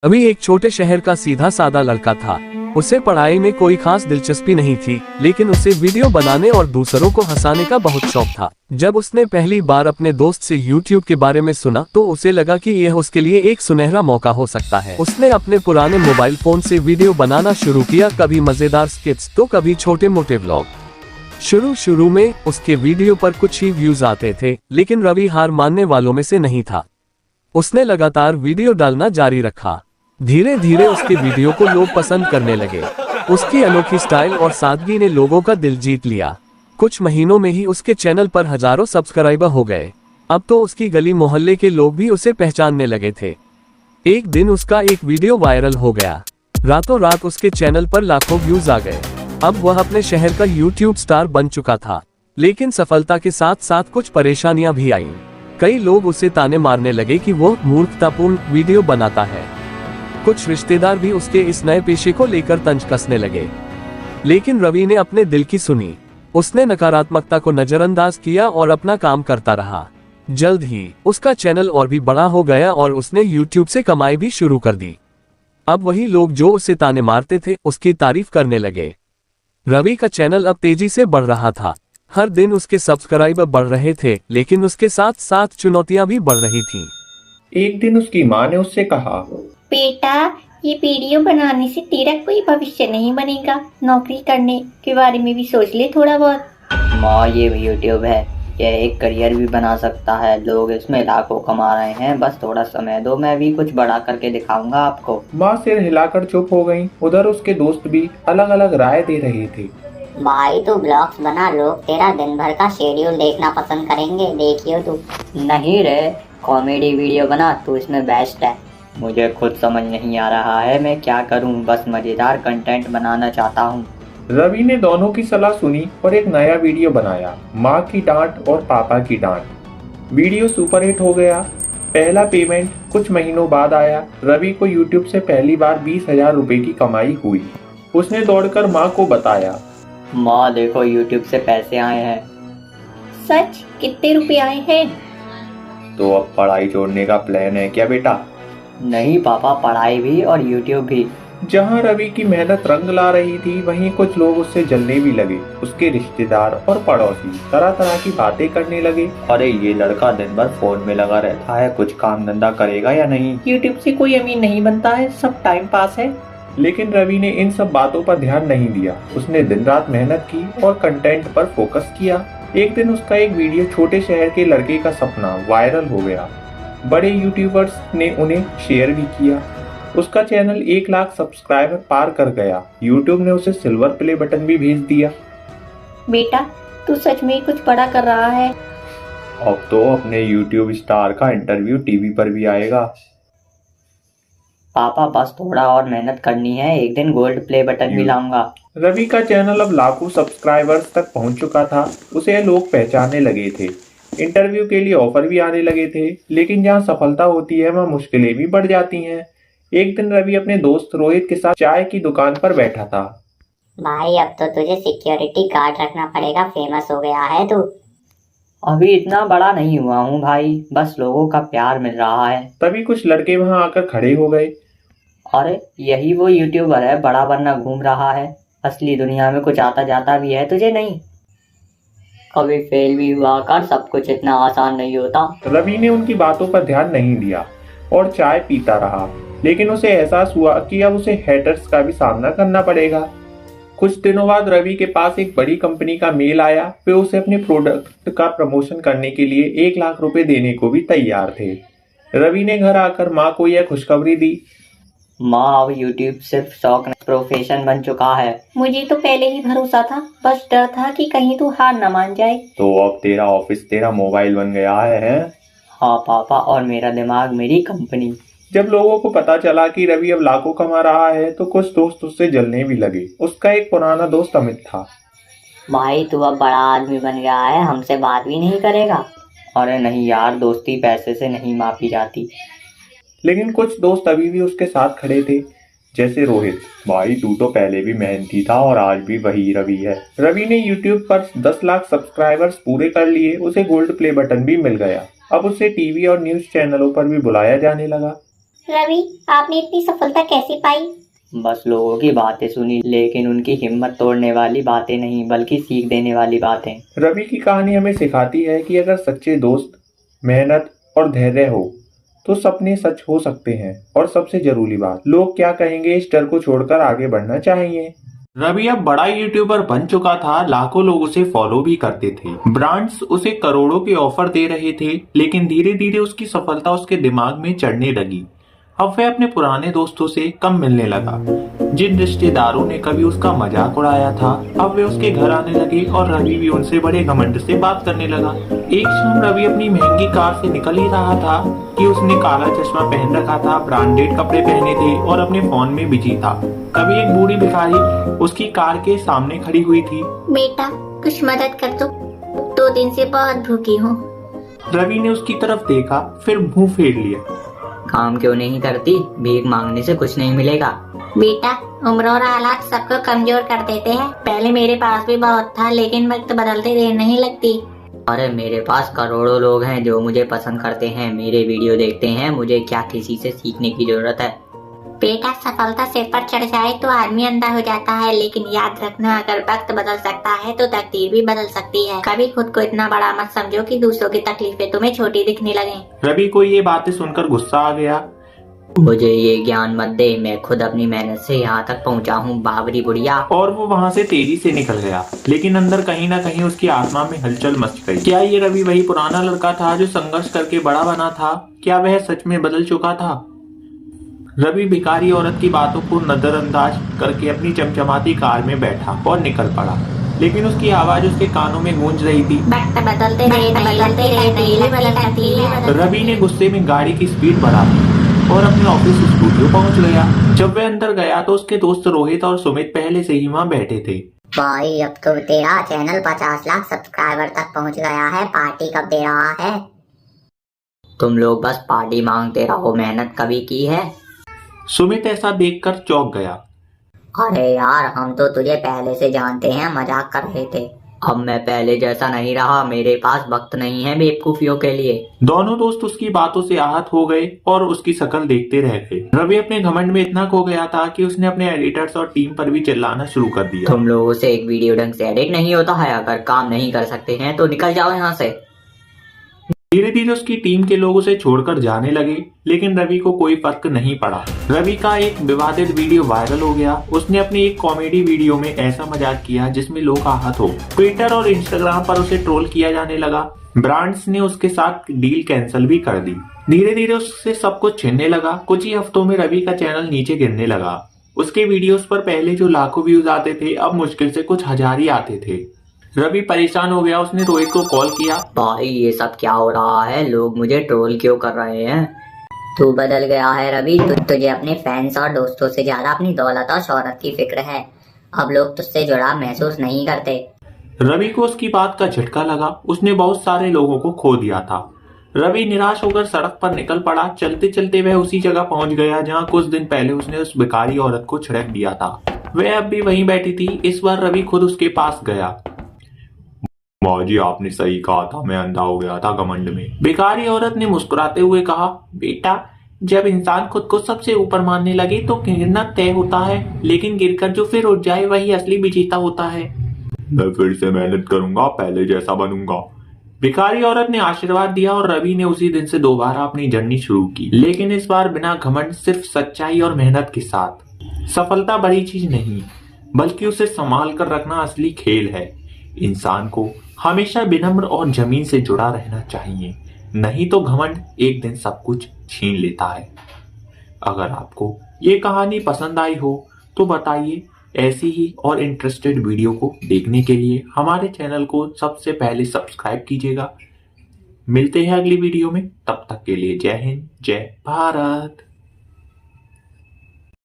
रवि एक छोटे शहर का सीधा सादा लड़का था। उसे पढ़ाई में कोई खास दिलचस्पी नहीं थी, लेकिन उसे वीडियो बनाने और दूसरों को हंसाने का बहुत शौक था। जब उसने पहली बार अपने दोस्त से YouTube के बारे में सुना तो उसे लगा कि यह उसके लिए एक सुनहरा मौका हो सकता है। उसने अपने पुराने मोबाइल फोन से वीडियो बनाना शुरू किया, कभी मजेदार स्किट्स तो कभी छोटे मोटे व्लॉग। शुरू में उसके वीडियो पर कुछ ही व्यूज आते थे, लेकिन रवि हार मानने वालों में से नहीं था। उसने लगातार वीडियो डालना जारी रखा। धीरे धीरे उसके वीडियो को लोग पसंद करने लगे। उसकी अनोखी स्टाइल और सादगी ने लोगों का दिल जीत लिया। कुछ महीनों में ही उसके चैनल पर हजारों सब्सक्राइबर हो गए। अब तो उसकी गली मोहल्ले के लोग भी उसे पहचानने लगे थे। एक दिन उसका एक वीडियो वायरल हो गया। रातों रात उसके चैनल पर लाखों व्यूज आ गए। अब वह अपने शहर का YouTube स्टार बन चुका था। लेकिन सफलता के साथ साथ कुछ परेशानियां भी आईं। कई लोग उसे ताने मारने लगे कि वो मूर्खतापूर्ण वीडियो बनाता है। कुछ रिश्तेदार भी उसके इस नए पेशे को लेकर तंज कसने लगे। लेकिन रवि ने अपने दिल की सुनी। उसने नकारात्मकता को नजरअंदाज किया और अपना काम करता रहा। जल्द ही उसका चैनल और भी बड़ा हो गया और उसने YouTube से कमाई भी शुरू कर दी। अब वही लोग जो उसे ताने मारते थे उसकी तारीफ करने लगे। रवि का चैनल अब तेजी से बढ़ रहा था। हर दिन उसके सब्सक्राइबर बढ़ रहे थे, लेकिन उसके साथ साथ चुनौतियां भी बढ़ रही थीं। एक दिन उसकी माँ ने उससे कहा, बेटा, ये वीडियो बनाने से तेरा कोई भविष्य नहीं बनेगा। नौकरी करने के बारे में भी सोच ले थोड़ा बहुत। माँ, ये यूट्यूब है, यह एक करियर भी बना सकता है। लोग इसमें लाखों कमा रहे हैं। बस थोड़ा समय दो, मैं भी कुछ बड़ा करके दिखाऊंगा आपको। माँ सिर हिलाकर चुप हो गईं। उधर उसके दोस्त भी अलग अलग राय दे रहे थे। भाई तू ब्लॉग्स बना, लोग तेरा दिन भर का शेड्यूल देखना पसंद करेंगे, देखियो तू। नहीं रे, कॉमेडी वीडियो बना, तू इसमें बेस्ट है। मुझे खुद समझ नहीं आ रहा है मैं क्या करूं, बस मजेदार कंटेंट बनाना चाहता हूं। रवि ने दोनों की सलाह सुनी और एक नया वीडियो बनाया, माँ की डांट और पापा की डांट। वीडियो सुपरहिट हो गया। पहला पेमेंट कुछ महीनों बाद आया। रवि को YouTube से पहली बार 20,000 रुपए की कमाई हुई। उसने दौड़कर माँ को बताया, माँ देखो, YouTube से पैसे आए हैं। सच? कितने रुपए आए हैं? तो अब पढ़ाई छोड़ने का प्लान है क्या बेटा? नहीं पापा, पढ़ाई भी और YouTube भी। जहाँ रवि की मेहनत रंग ला रही थी, वहीं कुछ लोग उससे जलने भी लगे। उसके रिश्तेदार और पड़ोसी तरह तरह की बातें करने लगे। अरे ये लड़का दिन भर फोन में लगा रहता है, कुछ काम धंधा करेगा या नहीं? YouTube से कोई अमीर नहीं बनता है, सब टाइम पास है। लेकिन रवि ने इन सब बातों पर ध्यान नहीं दिया। उसने दिन रात मेहनत की और कंटेंट पर फोकस किया। एक दिन उसका एक वीडियो छोटे शहर के लड़के का सपना वायरल हो गया। बड़े यूट्यूबर्स ने उन्हें शेयर भी किया। उसका चैनल 1 लाख सब्सक्राइबर पार कर गया। यूट्यूब ने उसे सिल्वर प्ले बटन भी भेज दिया। बेटा, तू सच में कुछ बड़ा कर रहा है। अब तो अपने यूट्यूब स्टार का इंटरव्यू टीवी पर भी आएगा। पापा बस थोड़ा और मेहनत करनी है, एक दिन गोल्ड प्ले बटन भी लाऊंगा। रवि का चैनल अब लाखों सब्सक्राइबर्स तक पहुंच चुका था। उसे लोग पहचानने लगे थे। इंटरव्यू के लिए ऑफर भी आने लगे थे। लेकिन जहां सफलता होती है वहां मुश्किलें भी बढ़ जाती हैं। एक दिन रवि अपने दोस्त रोहित के साथ चाय की दुकान पर बैठा था। भाई अब तो तुझे सिक्योरिटी गार्ड रखना पड़ेगा, फेमस हो गया है तू। अभी इतना बड़ा नहीं हुआ हूँ भाई, बस लोगों का प्यार मिल रहा है। तभी कुछ लड़के वहां आकर खड़े हो गए। अरे यही वो यूट्यूबर है, बड़ा बनना घूम रहा है। असली दुनिया में कुछ आता जाता भी है तुझे नहीं? कभी फेल भी हुआ कर, सब कुछ इतना आसान नहीं होता। रवि ने उनकी बातों पर ध्यान नहीं दिया और चाय पीता रहा। लेकिन उसे एहसास हुआ कि अब उसे हेटर्स का भी सामना करना पड़ेगा। कुछ दिनों बाद रवि के पास एक बड़ी कंपनी का मेल आया। वे उसे अपने प्रोडक्ट का प्रमोशन करने के लिए 1 लाख रुपए देने को भी तैयार थे। रवि ने घर आकर माँ को यह खुशखबरी दी। माँ, अब यूट्यूब सिर्फ शौक नहीं, प्रोफेशन बन चुका है। मुझे तो पहले ही भरोसा था, बस डर था कि कहीं तू हार न मान जाए। तो अब तेरा ऑफिस तेरा मोबाइल बन गया है? हाँ पापा, और मेरा दिमाग मेरी कंपनी। जब लोगों को पता चला कि रवि अब लाखों कमा रहा है तो कुछ दोस्त उससे जलने भी लगे। उसका एक पुराना दोस्त अमित था। भाई तू अब बड़ा आदमी बन गया है, हमसे बात भी नहीं करेगा। अरे नहीं यार, दोस्ती पैसे से नहीं मापी जाती। लेकिन कुछ दोस्त अभी भी उसके साथ खड़े थे, जैसे रोहित। भाई तू तो पहले भी मेहनती था और आज भी वही रवि है। रवि ने YouTube पर 10 लाख सब्सक्राइबर्स पूरे कर लिए। उसे गोल्ड प्ले बटन भी मिल गया। अब उसे टीवी और न्यूज चैनलों पर भी बुलाया जाने लगा। रवि, आपने इतनी सफलता कैसे पाई? बस लोगों की बातें सुनी, लेकिन उनकी हिम्मत तोड़ने वाली बातें नहीं, बल्कि सीख देने वाली बातें। रवि की कहानी हमें सिखाती है कि अगर सच्चे दोस्त, मेहनत और धैर्य हो तो सपने सच हो सकते हैं। और सबसे जरूरी बात, लोग क्या कहेंगे इस डर को छोड़कर आगे बढ़ना चाहिए। रवि अब बड़ा यूट्यूबर बन चुका था, लाखों लोग उसे फॉलो भी करते थे, ब्रांड्स उसे करोड़ों के ऑफर दे रहे थे, लेकिन धीरे धीरे उसकी सफलता उसके दिमाग में चढ़ने लगी। अब वह अपने पुराने दोस्तों से कम मिलने लगा। जिन रिश्तेदारों ने कभी उसका मजाक उड़ाया था, अब वे उसके घर आने लगे और रवि भी उनसे बड़े घमंड से बात करने लगा। एक शाम रवि अपनी महंगी कार से निकल ही रहा था कि उसने काला चश्मा पहन रखा था, ब्रांडेड कपड़े पहने थे और अपने फोन में बिजी था। तभी एक बूढ़ी भिखारी उसकी कार के सामने खड़ी हुई थी। बेटा, कुछ मदद कर दो, 2 दिन से बहुत भूखी हूँ। रवि ने उसकी तरफ देखा, फिर मुंह फेर लिया। काम क्यों नहीं करती? भीख मांगने से कुछ नहीं मिलेगा। बेटा, उम्र और हालात सबको कमजोर कर देते हैं। पहले मेरे पास भी बहुत था, लेकिन वक्त बदलते देर नहीं लगती। अरे मेरे पास करोड़ों लोग हैं जो मुझे पसंद करते हैं, मेरे वीडियो देखते हैं, मुझे क्या किसी से सीखने की जरूरत है। बेटा, सफलता सिर पर चढ़ जाए तो आदमी अंधा हो जाता है, लेकिन याद रखना, अगर वक्त बदल सकता है तो तकदीर भी बदल सकती है। कभी खुद को इतना बड़ा मत समझो कि दूसरों की तकलीफें तुम्हें छोटी दिखने लगे। रवि को ये बातें सुनकर गुस्सा आ गया। मुझे ये ज्ञान मत दे, मैं खुद अपनी मेहनत से यहाँ तक पहुँचा हूँ, बावरी बुढ़िया। और वो वहाँ से तेजी से निकल गया, लेकिन अंदर कहीं ना कहीं उसकी आत्मा में हलचल मच गई। क्या ये रवि वही पुराना लड़का था जो संघर्ष करके बड़ा बना था? क्या वह सच में बदल चुका था? रवि भिखारी औरत की बातों को नजरअंदाज करके अपनी चमचमाती कार में बैठा और निकल पड़ा, लेकिन उसकी आवाज उसके कानों में गूंज रही थी। वक्त बदलते रहे। रवि ने गुस्से में गाड़ी की स्पीड बढ़ा दी और अपने ऑफिस स्टूडियो पहुंच गया। जब वह अंदर गया तो उसके दोस्त रोहित और सुमित पहले से ही वहाँ बैठे थे। भाई, अब तो तेरा चैनल 50 लाख सब्सक्राइबर तक पहुंच गया है, पार्टी कब दे रहा है? तुम लोग बस पार्टी मांगते रहो, मेहनत कभी की है? सुमित ऐसा देखकर चौंक गया। अरे यार, हम तो तुझे पहले से जानते हैं, मजाक कर रहे थे। अब मैं पहले जैसा नहीं रहा, मेरे पास वक्त नहीं है बेवकूफियों के लिए। दोनों दोस्त उसकी बातों से आहत हो गए और उसकी शक्ल देखते रह गए। रवि अपने घमंड में इतना खो गया था कि उसने अपने एडिटर्स और टीम पर भी चिल्लाना शुरू कर दिया। तुम लोगों से एक वीडियो ढंग से एडिट नहीं होता है? अगर काम नहीं कर सकते हैं तो निकल जाओ यहाँ से। धीरे धीरे उसकी टीम के लोग उसे छोड़कर जाने लगे, लेकिन रवि को कोई फर्क नहीं पड़ा। रवि का एक विवादित वीडियो वायरल हो गया। उसने अपने एक कॉमेडी वीडियो में ऐसा मजाक किया जिसमें लोग आहत हो। ट्विटर और इंस्टाग्राम पर उसे ट्रोल किया जाने लगा। ब्रांड्स ने उसके साथ डील कैंसिल भी कर दी। धीरे धीरे उससे सब कुछ छिनने लगा। कुछ ही हफ्तों में रवि का चैनल नीचे गिरने लगा। उसके वीडियोस पर पहले जो लाखों व्यूज आते थे, अब मुश्किल से कुछ हजार ही आते थे। रवि परेशान हो गया। उसने रोहित को कॉल किया। भाई, ये सब क्या हो रहा है? लोग मुझे ट्रोल क्यों कर रहे हैं? तू बदल गया है रवि, तुझे अपने फैंस और दोस्तों से ज्यादा अपनी दौलत और शोहरत की फिक्र है। अब लोग तुझसे जुड़ाव महसूस नहीं करते। रवि को उसकी बात का झटका लगा। उसने बहुत सारे लोगों को खो दिया था। रवि निराश होकर सड़क पर निकल पड़ा। चलते चलते वह उसी जगह पहुंच गया जहां कुछ दिन पहले उसने उस भिखारी औरत को छिड़क दिया था। वह अब भी वहीं बैठी थी। इस बार रवि खुद उसके पास गया। माँ जी, आपने सही कहा था, मैं अंधा हो गया था घमंड में। भिखारी औरत ने मुस्कुराते हुए कहा, बेटा, जब इंसान खुद को सबसे ऊपर मानने लगे तो गिरना तय होता है, लेकिन गिरकर जो फिर उठ जाए वही असली विजेता होता है। मैं फिर से मेहनत करूंगा, पहले जैसा बनूंगा। भिखारी औरत ने आशीर्वाद दिया और रवि ने उसी दिन से दोबारा अपनी जर्नी शुरू की, लेकिन इस बार बिना घमंड, सिर्फ सच्चाई और मेहनत के साथ। सफलता बड़ी चीज नहीं, बल्कि उसे संभाल कर रखना असली खेल है। इंसान को हमेशा विनम्र और जमीन से जुड़ा रहना चाहिए, नहीं तो घमंड एक दिन सब कुछ छीन लेता है। अगर आपको ये कहानी पसंद आई हो तो बताइए। ऐसी ही और इंटरेस्टेड वीडियो को देखने के लिए हमारे चैनल को सबसे पहले सब्सक्राइब कीजिएगा। मिलते हैं अगली वीडियो में, तब तक के लिए जय हिंद, जय भारत।